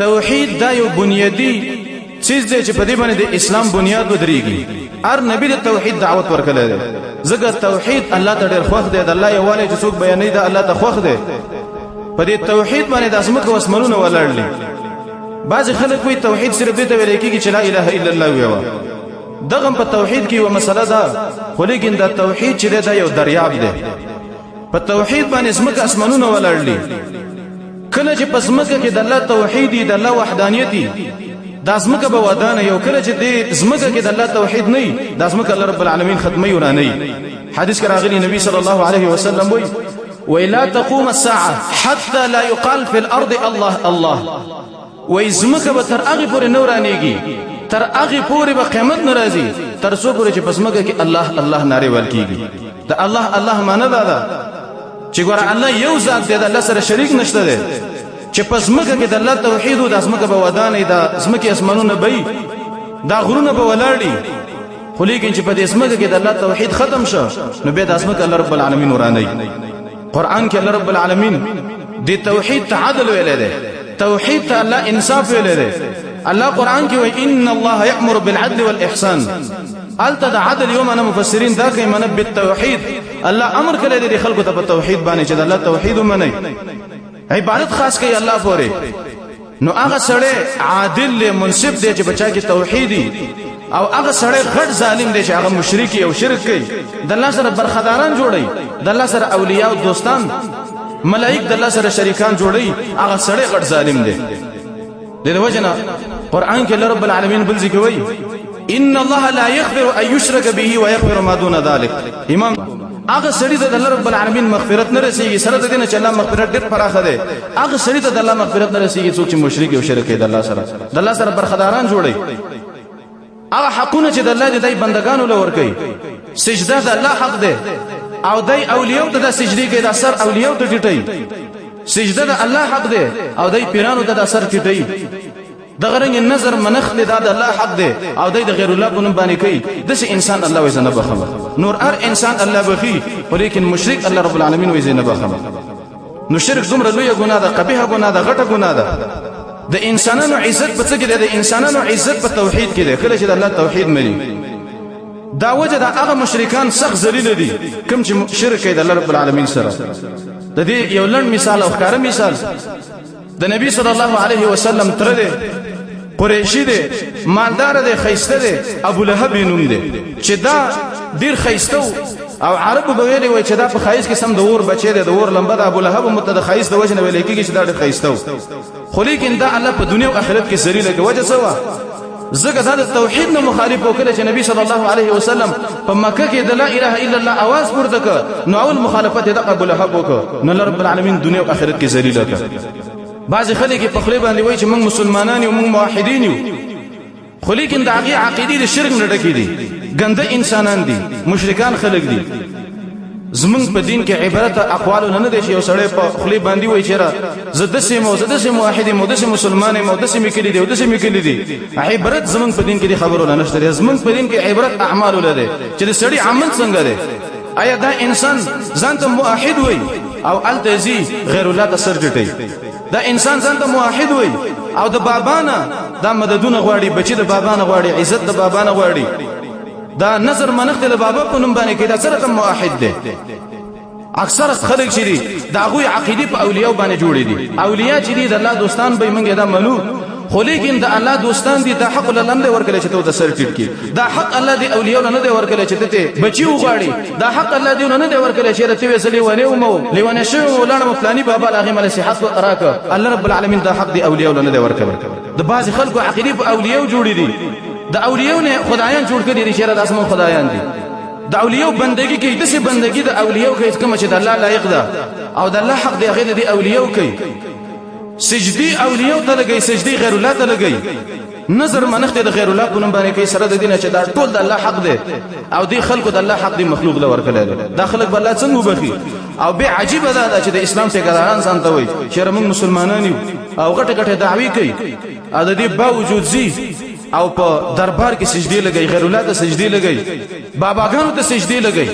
توحید دا یو بنیادی چیز دی چې په دې باندې د اسلام بنیاد ودرېږي. هر نبی د توحید دعوت ورکړی دی، ځکه توحید الله ته ډېر خوښ دی. د الله یووالی چې څوک بیانوي دا الله ته خوښ دی. په دې توحید باندې د ځمکه او اسمانونه ولاړ دي. بعضې خلک وایي توحید صرف دې ته ویلی کېږي چې لا اله الا الله ویوه. دغه په توحید کې یوه مسله ده، خو لیکن دا توحید چې دی دا یو دریاب دی. په توحید باندې ځمکه اسمانونه ولاړ دي. کله چې په ځمکه کې د الله توحید دی، د الله وحدانیت دی، دا ځمکه به ودانه. یو کله چې دې ځمکه کې د الله توحید نه وي، دا ځمکه الله رب العالمین ختموي ورانه وي. حدیث کې راغلی نبی صلی الله علیه وسلم وایي لا تقوم الساعه حتى لا يقال في الارض الله الله. وایي ځمکه به تر هغې پورې نه ورانېږي، تر هغې پورې به قیامت نه راځي، تر څو پورې چې په ځمکه کې الله الله نارې ویل کېږي. د الله الله معنی دا ده چې ګوره الله یو ذات دی، د الله سره شریک نشته دی. چې په ځمکه کې د الله توحید و، د ځمکه به ودانې، د ځمکې اسمانونه به وي، دا غرونه به ولاړي. خو لیکن چې په دې ځمکه کې د الله توحید ختم شو، نو بیا د ځمکه الله رب العالمین ورانوي. قرآن کې الله رب العالمین دې توحید ته عدل ویلی دی، توحید ته الله انصاف ویلی دی. الله قرآن کې وایي ان الله یأمر بالعدل والإحسان. الته د عدل یو معنی مفسرین دا کوي معنی بالتوحید. الله امر کړی دی خلکو ته په توحید باندې چې د الله توحید ومني، عبادت خاص کوي الله پورې. نو هغه سړی عادل منصف دی چې بچا کې توحیدی، او هغه سړی غټ ظالم دی چې هغه مشرک او شرک کوي، د الله سره برخداران جوړي، د الله سره اولیاء او دوستان ملائک د الله سره شریکان جوړي، هغه سړی غټ ظالم دی. د وجنه قرآن کې الله رب العالمین بل ذکر کوي ان الله لا يغفر ان يشرك به ويغفر ما دون ذلك. امام هغه سړی ته د الله رب العالمین مغفرت نه رسیږي، سره د دې نه چې الله مغفرت ډېر پراخه دی. هغه سړی ته د الله مغفرت نه رسیږي څوک چې مشرک او شرک کوي، د الله سره برخداران جوړي. هغه حقونه چې د الله دې بندگانو له ورکوي، سجده د الله حق دی، او دای اولیاء ته د سجدي کوي، د سر اولیاء ته ټیټي. سجده د الله حق دی، او دای پیرانو ته د سر ټیټي. د غرنګ نظر منخ دی، دا د الله حق دی، او دای د غیر الله په نوم باندې کوي. داسې انسان الله وایي زه نه بخښم. نور هر انسان الله بخي، ولیکن مشرک الله رب العالمین وایي زه نه بخښم. نو شرک دومره لویه ګناه ده، قبیحه ګناه ده، غټه ګناه ده. د انسانانو عزت په څه کې دی؟ د انسانانو عزت په توحید کې دی. کله چې د الله توحید مني، دا وجه د هغه مشرکان سخت ذلیل دي کوم چې شرک کوي د الله رب العالمین سره. د دې یو لنډ مثال او ښکاره مثال د نبی صلی الله علیه وسلم تر دی، قریشی دی، مالدار دی، خیسته دی، ابو لهب نوم دی، چې دا ډیر خیسته او عربو به ویلي وای چې دا په خایس کې سم د اور بچی دی، د اور لمبه د ابو لهب مت د خایس د وجه نه ویل کېږي چې دا ډیر خیسته. خو لیکن دا الله په دنیا او آخرت کې ذلیل کوي. وجه څه وه؟ ځکه دا د توحید نه مخالف وکړه چې نبی صلی الله علیه وسلم په مکه کې د لا اله الا الله आवाज پورته کړ، نو اول مخالفت د ابو لهب وکړ، نو الله رب العالمین دنیا او آخرت کې ذلیل کړ. بعض خلک په خلی باندې وایي چې موږ مسلمانان یو، موږ موحدین یو، خو لیکن د هغې عقیدې د شرک نه ډکې دي، ګنده انسانان دي، مشرکان خلک دي. زمونږ په دین کې عبرت اقوالو نه دی چې یو سړی په خلی باندې وایي چې زه داسې یم او زه داسې موحد یم او داسې مسلمان یم او داسې مې کړي دي او داسې مې کړي دي. عبرت زمونږ په دین کې د خبرو نه نشته دی. زمونږ په دین کې عبرت اعمالو نه دی چې د سړي عمل څنګه دی. آیا دا انسان ځان ته موحد وایي او هلته ځي غیر الله ته سر ټیټوي؟ دا انسان ځان ته موحد وایي او د بابا نه دا مددونه غواړي، بچي د بابا نه غواړي، عزت د بابا نه غواړي، دا نظر منښت د بابا په نوم باندې کوي، دا څه رقم موحد دی؟ اکثر خلک چې دي د هغوی عقیدې په اولیاء باندې جوړې دي. اولیاء چې دي د الله دوستان به موږ دا منو، خو لیکن د الله دوستان دي دا حق الله نه دی ورکړی چې ته د سر ټیټ کړي. دا حق الله دی اولیاء نه دی ورکړی چې ته بچي وغواړي. دا حق الله دی نه دی ورکړی چې ته وې لیونی ومو لیونی شوی ولاړم فلاني بابا هغې مله صحت راکړه. الله رب العالمین دا حق دی اولیاء نه دی ورکړی. د بعضې خلکو عقیدې په اولیاء جوړې دي، د اولیاء نه خدایان جوړ کړي دي چې دا اسمان خدایان دي. د اولیاء بندگی کوي، داسې بندگی د اولیاء کوي کومه چې د الله لایق ده او د الله حق دی هغې د اولیاء کوي. سجدي اولیاء ته لګوي، سجدي غیر الله ته لګوي، نظر منښت د غیر الله په نوم باندې کوي، سره د دې نه چې دا ټول د الله حق دی او دې خلکو د الله حق دی مخلوق له ورکړی دی. دا خلک به الله څنګه وبخي؟ او بیا عجیبه دا ده چې د اسلام ټیکهداران ځان ته وایي چې موږ مسلمانان یو او غټې غټې دعوې کوي، او د دې باوجود ځي او په دربار کې سجدي لګوي، غیر الله ته سجدي لګوي، باباګانو ته سجدي لګوي.